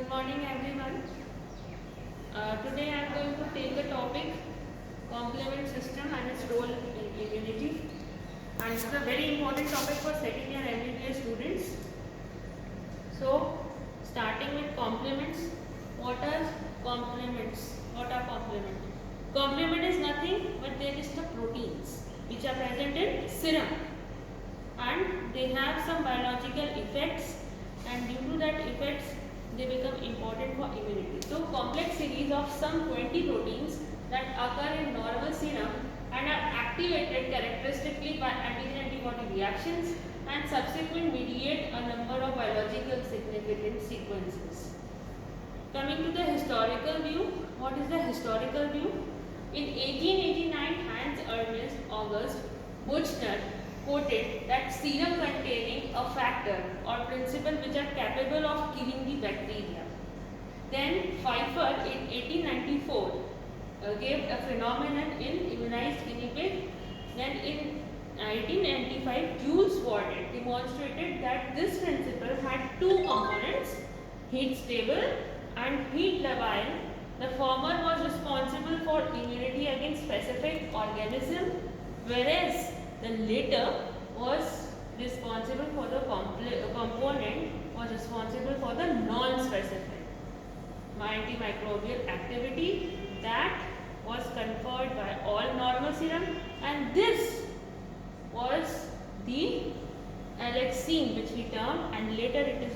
Good morning everyone. Today I am going to take the topic complement system and its role in immunity, and it's a very important topic for second year MBBS students. So starting with complements, what are complements? What are complements? Complement is nothing but they are just the proteins which are present in serum, and they have some biological effects, and due to that effects they become important for immunity. So complex series of some 20 proteins that occur in normal serum and are activated characteristically by antigen-antibody reactions and subsequent mediate a number of biological significant sequences. Coming to the historical view, what is the historical view? In 1889, Hans Ernst August Buchner quoted that serum containing a factor or principle which are capable of killing the bacteria. Then Pfeiffer in 1894 gave a phenomenon in immunized guinea pig. Then in 1995 Jules Warden demonstrated that this principle had two components, heat stable and heat labile. The former was responsible for immunity against specific organism, whereas the later was responsible for the component was responsible for the non-specific antimicrobial activity that was conferred by all normal serum, and this was the Alexine, which we termed, and later it is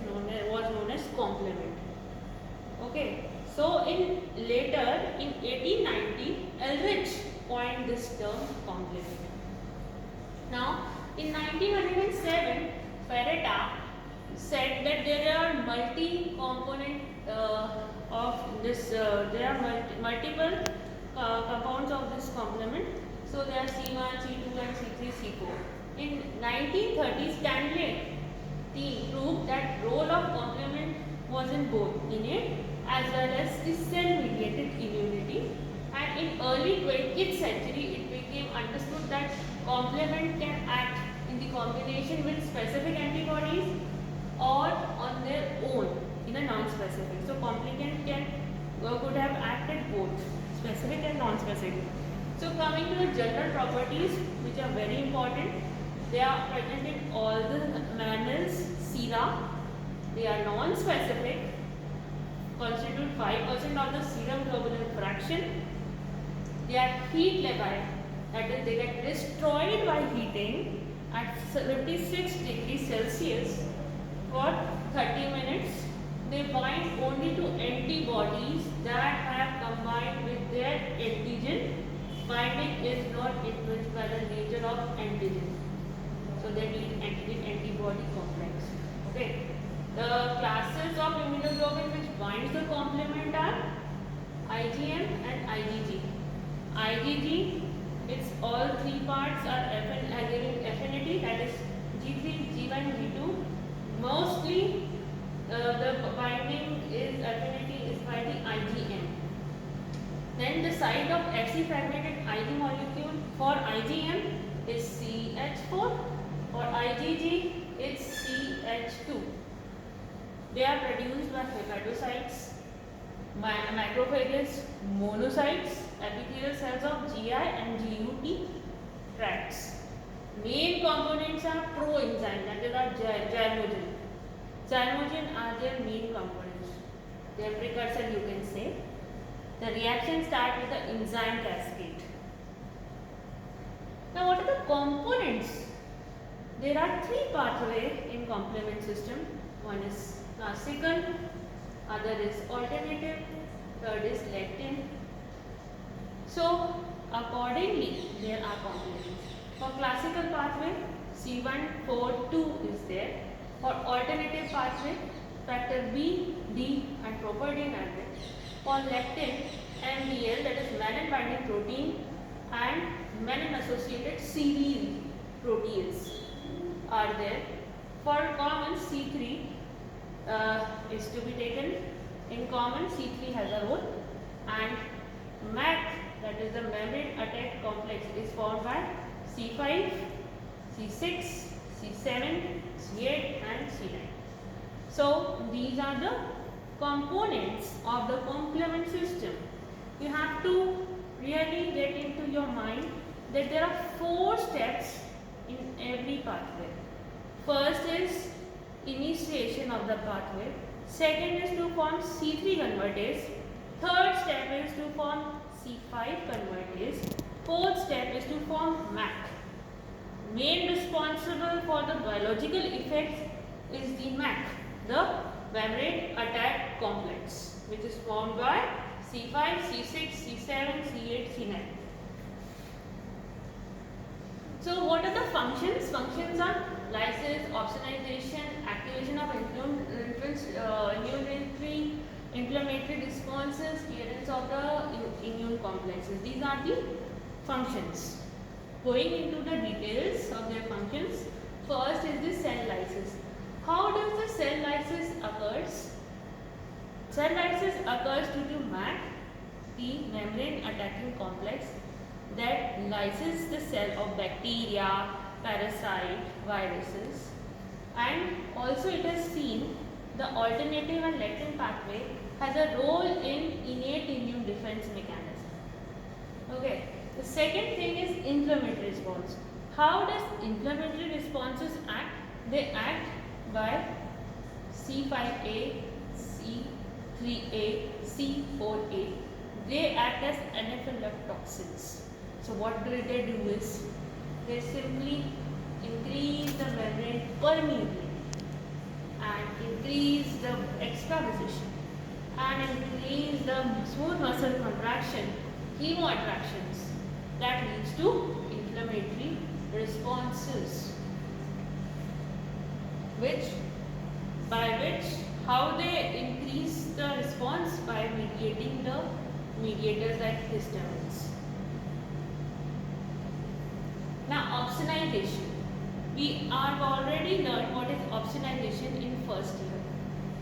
was known as complement. Okay, so in 1890 Ehrlich coined this term complement. Now in 1907 Faraday said that there are multi-component of this, there are multiple compounds of this complement. So there are C1, C2 and C3, C4. In 1930s, Stanley team proved that role of complement was in both innate as well as the cell-mediated immunity. And in early 20th century, it became understood that complement can act in the combination with specific antibodies or on their own in a non-specific. So complement could have acted both specific and non-specific. So coming to the general properties, which are very important, they are present in all the mammals, sera. They are non-specific, constitute 5% of the serum globulin fraction. They are heat labile, that is, they get destroyed by heating at 56 degrees Celsius for 30 minutes. They bind only to antibodies that have combined with their antigen. Binding is not influenced by the nature of antigen. So they need antigen-antibody complex. Okay. The classes of immunoglobulin which binds the complement are IgM and IgG. IgG, its all three parts are giving affinity, that is G3, G1, G2. Mostly the binding is affinity is by the IgM. Then the site of Fc fragmented Ig molecule for IgM is CH4, for IgG it's CH2. They are produced by hepatocytes, macrophages, monocytes, epithelial cells of GI and GUT tracts. Main components are proenzyme, that is our zymogen. Zymogen are their main components. Their precursor, you can say. The reaction starts with the enzyme cascade. Now what are the components? There are three pathways in complement system. One is classical, other is alternative, third is lectin. So accordingly there are complements. For classical pathway, C142 is there. For alternative pathway, factor B, D and properdin are there. For lectin, MBL, that is mannan binding protein, and mannan associated serine proteins are there. For common, C3 is to be taken. In common, C3 has a role, and MAC, that is the membrane attack complex, is formed by C5, C6, C7, C8 and C9. So these are the components of the complement system. You have to really get into your mind that there are 4 steps in every pathway. First is initiation of the pathway. Second is to form C3 convertase. Third step is to form C5 convertase. Fourth step is to form MAC. Main responsible for the biological effects is the MAC, the membrane attack complex, which is formed by C5, C6, C7, C8, C9. So what are the functions? Functions are lysis, opsonization, activation of inflammatory responses, clearance of the immune complexes. These are the functions. Going into the details of their functions, first is the cell lysis. How does the cell lysis occurs? Cell lysis occurs due to MAC, the membrane attacking complex, that lyses the cell of bacteria, parasite, viruses, and also it has seen the alternative and lectin pathway has a role in innate immune defense mechanism. Okay. The second thing is inflammatory response. How does inflammatory responses act? They act by C5a, C3a, C4a. They act as anaphylactoxins. So what do they do is, they simply increase the membrane permeability and increase the extravasation and increase the smooth muscle contraction, chemoattractions. That leads to inflammatory responses, how they increase the response by mediating the mediators like histamines. Now opsonization. We have already learned what is opsonization in first year.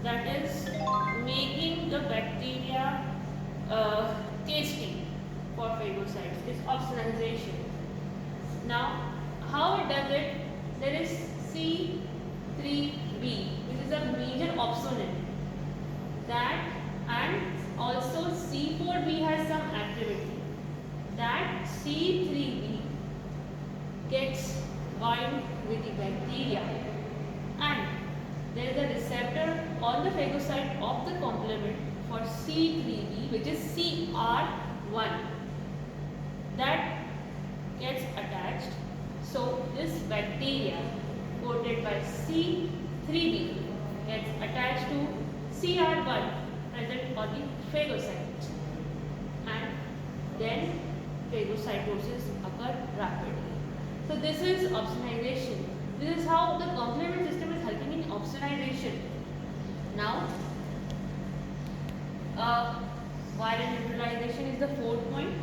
That is making the bacteria tasty for phagocytes is opsonization. Now, how it does it? There is C3b, which is a major opsonant. That, and also C4b has some activity. That C3b gets bind with the bacteria, and there is a receptor on the phagocyte of the complement for C3b, which is CR1. That gets attached. So this bacteria coated by C3b gets attached to CR1 present on the phagocyte, and then phagocytosis occur rapidly. So this is opsonization. This is how the complement system is helping in opsonization. Now, viral neutralization is the fourth point.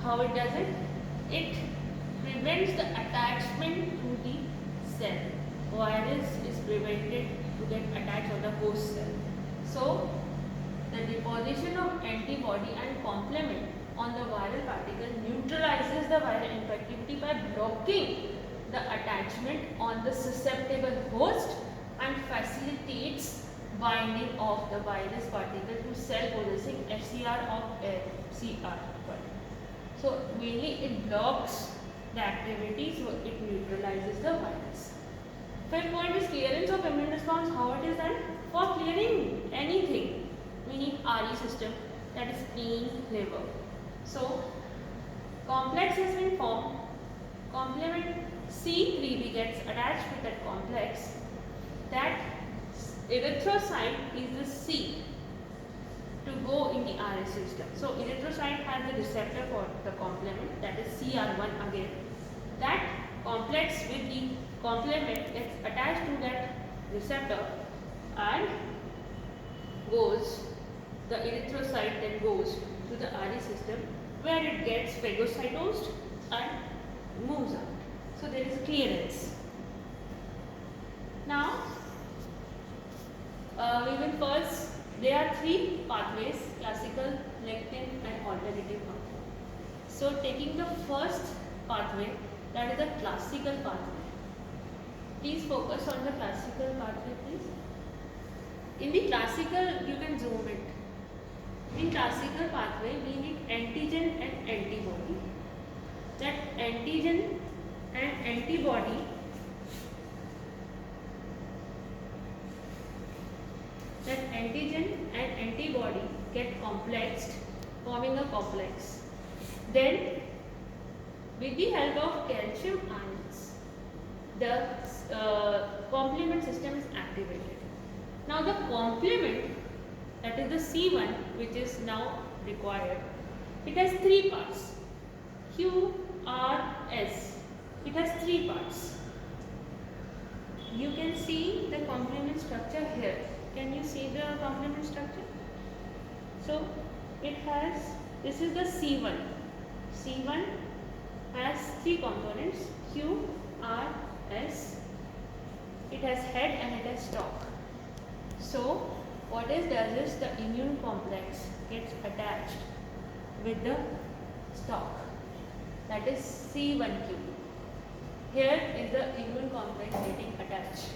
How it does it? It prevents the attachment to the cell. Virus is prevented to get attached on the host cell. So, the deposition of antibody and complement on the viral particle neutralizes the viral infectivity by blocking the attachment on the susceptible host and facilitates binding of the virus particle to cell possessing FCR of CR1. So mainly it blocks the activity, so it neutralizes the virus. Fifth point is clearance of immune response. How it is done? For clearing anything, we need RE system, that is spleen, liver. So complex has been formed. Complement C3b gets attached with that complex. That erythrocyte is the C to go in the RA system. So erythrocyte has the receptor for the complement, that is CR1 again. That complex with the complement gets attached to that receptor and goes, the erythrocyte then goes to the RA system where it gets phagocytosed and moves out. So there is clearance. Now, we will first, there are three pathways: classical, lectin and alternative pathway. So taking the first pathway, that is the classical pathway. Please focus on the classical pathway, please. In the classical, you can In classical pathway, we need antigen and antibody. That antigen and antibody get complexed, forming a complex. Then, with the help of calcium ions, the complement system is activated. Now, the complement, that is the C1, which is now required, it has three parts. Q, R, S. It has three parts. You can see the complement structure here. Can you see the complement structure? So, it has, this is the C1. C1 has three components, Q, R, S. It has head and it has stalk. So, what it does is the immune complex gets attached with the stalk. That is C1Q. Here is the immune complex getting attached,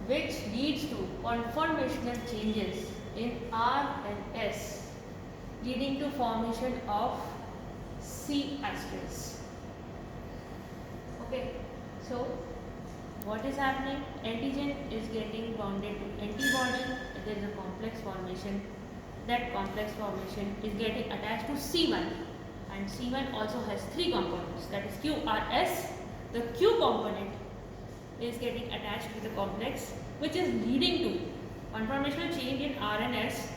which leads to conformational changes in R and S, leading to formation of C asterisk. Okay, so what is happening? Antigen is getting bounded to antibody. There is a complex formation. That complex formation is getting attached to C1, and C1 also has three components, that is QRS. The Q component is getting attached to the complex, which is leading to conformational change in R and S,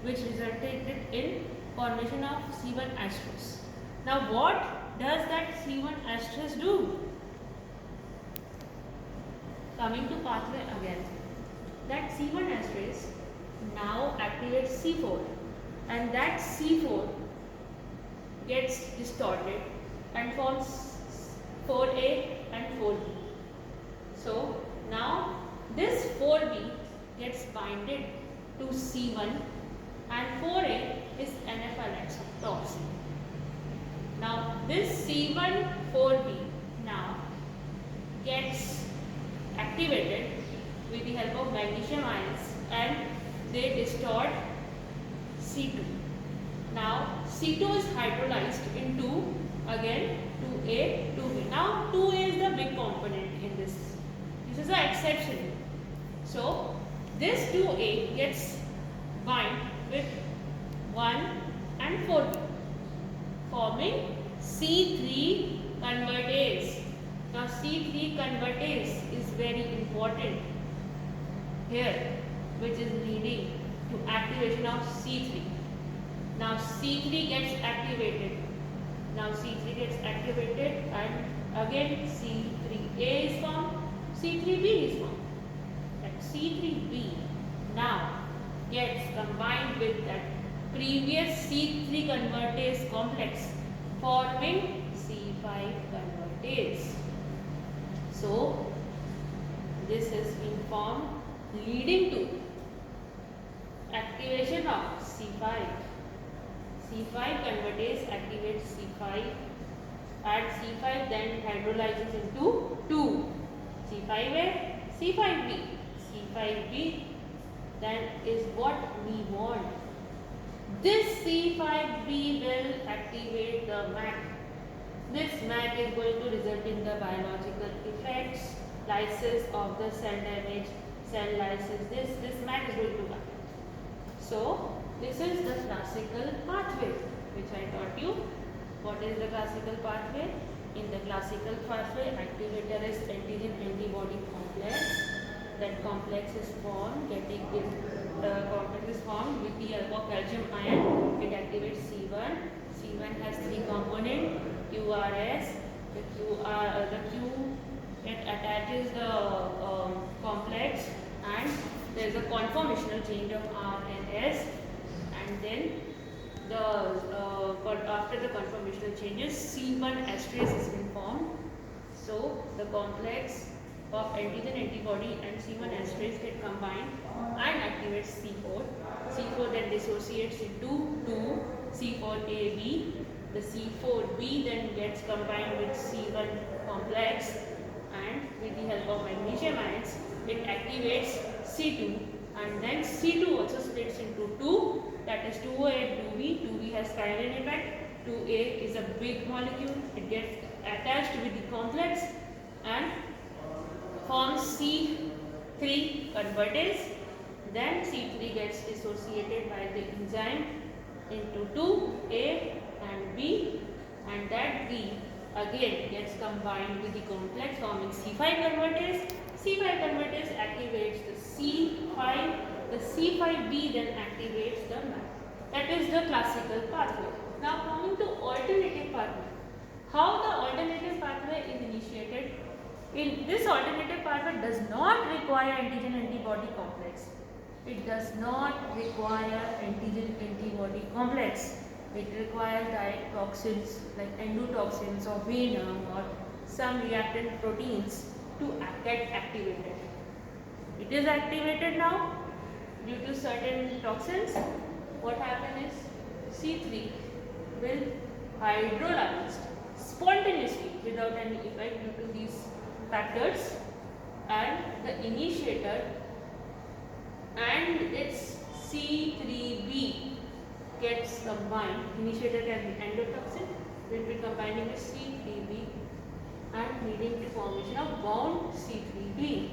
which resulted in formation of C1 asterisk. Now, what does that C1 asterisk do? Coming to pathway again, that C1 asterisk now activates C4, and that C4 gets distorted and forms 4A and 4B. So now this 4B gets binded to C1 and 4A is anaphylaxis. Now this C1 4B now gets activated with the help of magnesium ions and they distort C2. Now C2 is hydrolyzed into again 2A, 2B. Now 2A is the big component in this. This is the exception. So this 2A gets bind with 1 and 4B, forming C3 convertase. Now C3 convertase is very important here, which is leading to activation of C3. Now C3 gets activated. Now C3 gets activated and again C3A is formed, C3B is formed. That C3B now gets combined with that previous C3 convertase complex, forming C5 convertase. So this has been formed, leading to activation of C5. C5 convertase activates C5 and C5 then hydrolyzes into 2. C5A, C5B. C5B then is what we want. This C5B will activate the MAC. This MAC is going to result in the biological effects, lysis of the cell damage, cell lysis. This MAC is going to happen. So this is the classical pathway which I taught you. What is the classical pathway? In the classical pathway, activator is antigen antibody complex. That complex is formed, complex is formed with the help of calcium ion. It activates C1. C1 has three components, QRS. The Q it attaches the complex and there is a conformational change of R and S, and then after the conformational changes, C1 asterisk has been formed. So the complex of antigen antibody and C1 asterisk get combined and activates C4. C4 then dissociates into 2 C4AB. The C4B then gets combined with C1 complex and with the help of magnesium ions it activates C2, and then C2 also splits into into 2, that is 2A and 2B. 2B has chiral effect. 2A is a big molecule. It gets attached with the complex and forms C3 convertase. Then C3 gets dissociated by the enzyme into 2A and B, and that B again gets combined with the complex forming C5 convertase. C5 convertase activates the C5, the C5B then activates the MAC. That is the classical pathway. Now coming to alternative pathway. How the alternative pathway is initiated? In this alternative pathway does not require antigen-antibody complex. It does not require antigen-antibody complex. It requires direct toxins like endotoxins or venom or some reactant proteins to get activated. It is activated now due to certain toxins. What happens is C3 will hydrolyze spontaneously without any effect due to these factors, and the initiator and its C3B gets combined. Initiator can be endotoxin, will be combining with C3B and leading to formation of bound C3B,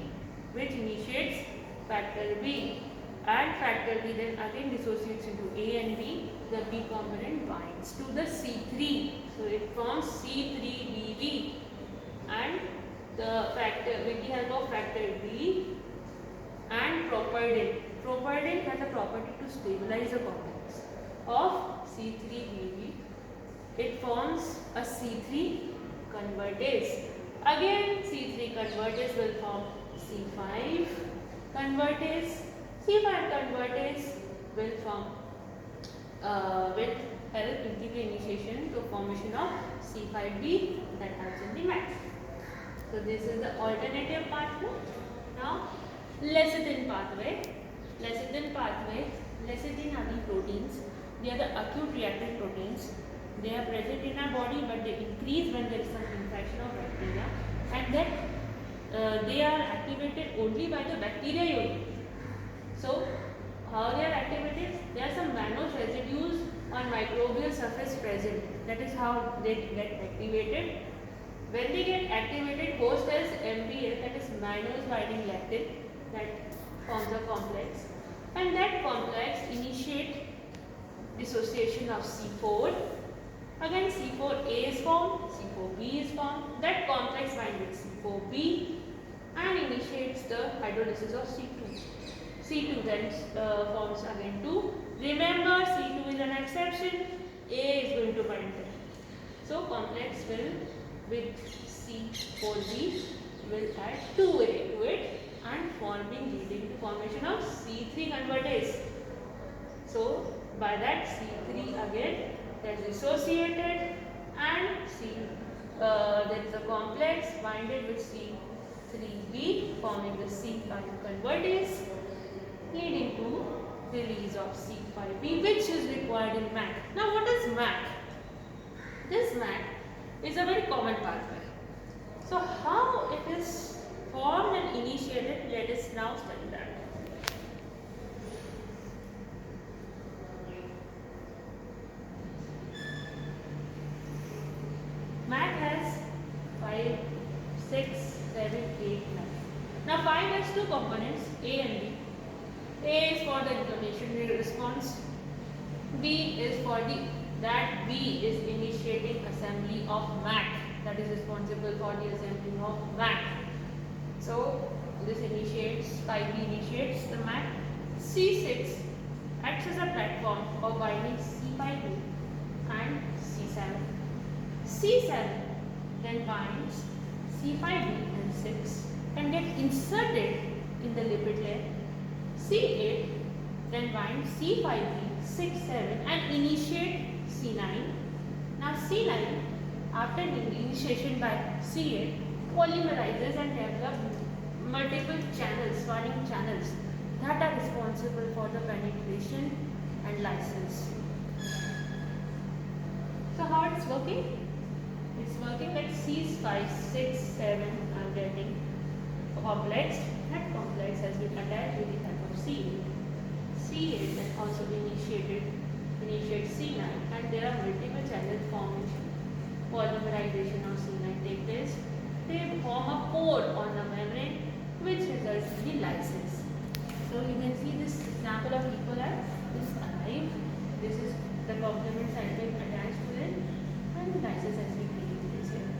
which initiates factor B, and factor B then again dissociates into A and B. The B component binds to the C3, so it forms C3BB, and the factor with the help of factor B and properdin. Properdin has a property to stabilize the complex of C3BB. It forms a C3 convertase. Again, C3 convertase will form C5 convertase. C5 convertase will form will help in the initiation to formation of C5B that helps in the MAC. So this is the alternative pathway. Now lecithin pathway. Lecithin pathway. Lecithin are the proteins. They are the acute reactant proteins. They are present in our body, but they increase when there is some infection of bacteria, and that they are activated only by the bacteria only. So how they are activated? There are some mannose residues on microbial surface present. That is how they get activated. When they get activated, host has MBL, that is mannose binding lactin, that forms a complex, and that complex initiate dissociation of C4. Again C4A is formed, C4B is formed. That complex binds with C4B and initiates the hydrolysis of C2. C2 then forms again 2. Remember, C2 is an exception. A is going to bind there. So complex will with C4B will add 2A to it and leading to formation of C3 convertase. So by that C3 again gets dissociated and there is a complex binded with C3B forming the C5 convertase, leading to release of C5B, which is required in MAC. Now what is MAC? This MAC is a very common pathway. So how it is formed and initiated, let us now study that. MAC has 5, 6, 7, 8, 9. Now 5 has two components, A and B. A is for the inflammatory response. B is for that B is initiating assembly of MAC, that is responsible for the assembly of MAC. So this initiates, 5B initiates the MAC. C6 acts as a platform for binding C5B and C7. C7 then binds C5B and 6 and get inserted in the lipid layer. C8 then binds C5B, 6, 7 and initiate C9. Now C9 after initiation by C8 polymerizes and develops multiple channels, firing channels that are responsible for the penetration and lysis. So how it's working? It's working like C5, 6, 7 are getting complex. That complex has been attached with the help of C8. C8 then also that there are multiple channel formation, polymerization of C9 take place. They form a pore on the membrane which results in the lysis. So you can see this example of E. coli is alive. This is the complement cycle attached to it, and the lysis has been taking place here.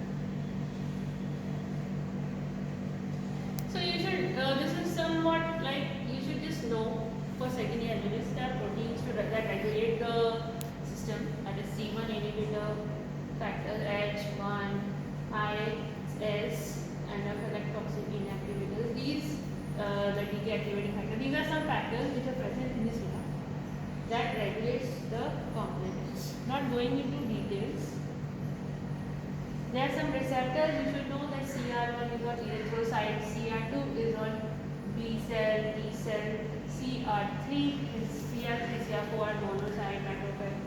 So you should, this is somewhat like you should just know for second year analysis that proteins that regulate the system, that is C1 inhibitor, factor H1, IS, and toxin inactivators. These the decay activating factor. These are some factors which are present in this lab that regulates the complements. Not going into details. There are some receptors. You should know that CR1 is on erythrocyte, CR2 is on B cell, T cell, CR3 is CR3, CR4 are monocyte, macrophage,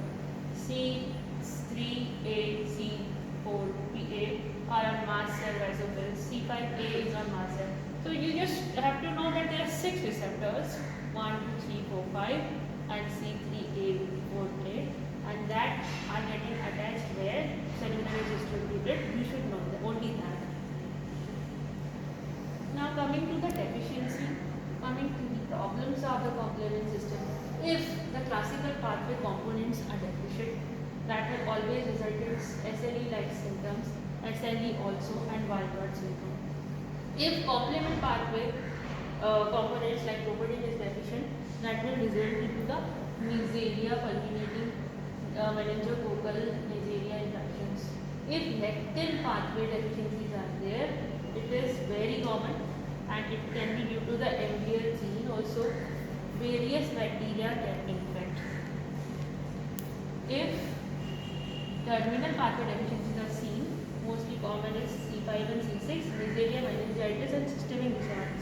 C3A, C4PA are on mast cell, basophils, C5A is on mast cell. So you just have to know that there are 6 receptors, 1, 2, 3, 4, 5, and C3A, 4A, and that are getting attached where cellular is distributed. You should know that, only that. Now coming to the deficiency, coming to the problems of the complement system. If the classical pathway components are deficient, that will always result in SLE-like symptoms, SLE also, and Wild-Rot syndrome. If complement pathway components like properdin is deficient, that will result into the Neisseria fulminating meningococcal Neisseria infections. If lectin pathway deficiencies are there, it is very common, and it can be due to the MBL gene also. Various bacteria can infect. If terminal pathway deficiencies are seen, mostly common is C5 and C6, Neisseria, meningitis, and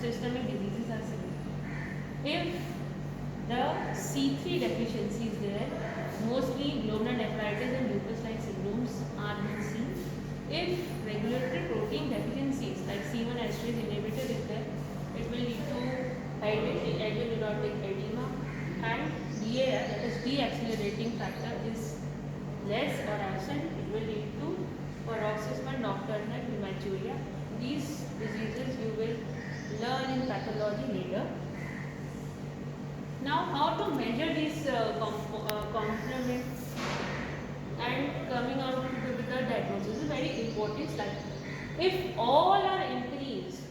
systemic diseases are seen. If the C3 deficiency is there, mostly glomerulonephritis and lupus-like syndromes are being seen. If regulatory protein deficiencies like C1 esterase inhibitor is there, it will lead to alveolar edema, and DAR, that is deaccelerating factor, is less or absent, it will lead to paroxysmal nocturnal hematuria. These diseases you will learn in pathology later. Now, how to measure these complements and coming out with the diagnosis is very important slide. If all are increased,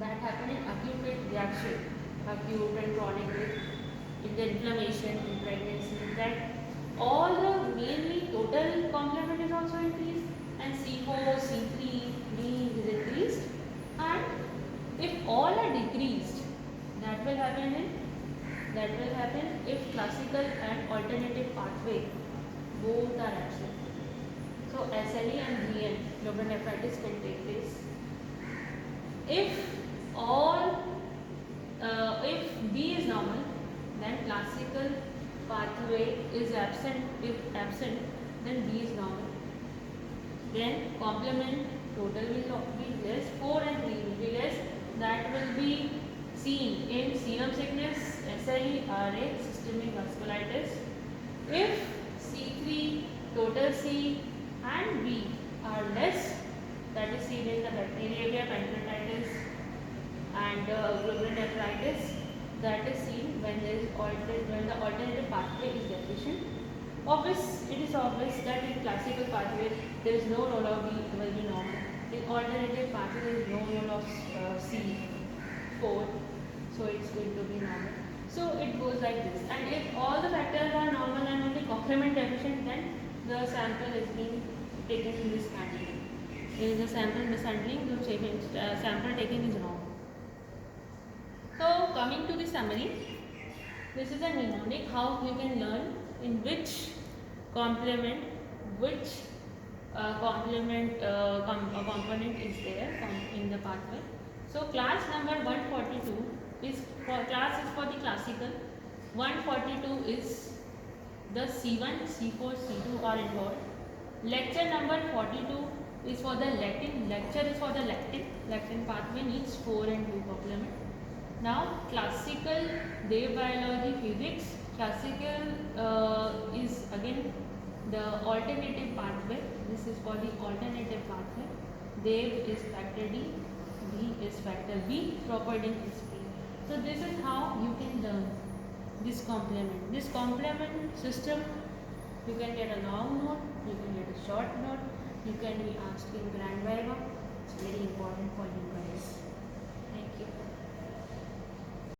that happen in acute reaction, acute and chronic in the inflammation in pregnancy, that all the mainly total complement is also increased, and C4, C3, D is increased, and if all are decreased, that will happen if classical and alternative pathway both are absent. So SLE and GN, glomerulonephritis, can take place. If B is normal, then classical pathway is absent. If absent, then B is normal. Then complement total will be less, 4 and 3 will be less. That will be seen in serum sickness, SLE, RA, systemic vasculitis. If C3, total C and B are less, that is seen in the bacteriaria, pancreatitis, and glomerulonephritis. That is seen when the alternative pathway is deficient. It is obvious that in classical pathway there is no role of B, it will be normal. In alternative pathway there is no role of C4, so it's going to be normal. So it goes like this. And if all the factors are normal and only complement deficient, then the sample is being taken in this handling. In the sample mishandling, the sample taken is wrong. So coming to the summary, this is a mnemonic how you can learn in which complement, component is there in the pathway. So class number 142 is for the classical. 142 is the C1, C4, C2 are involved. Lecture number 42 is for the lectin. Lecture is for the lectin pathway needs 4 and 2 complement. Now classical, Dev biology, physics. Classical is again the alternative pathway. This is called the alternative pathway. Dev is factor D, B is factor B, Properding is P. So this is how you can learn this complement. This complement system, you can get a long note, you can get a short note, you can be asked in grand viva. It's very important for you guys. Thank you.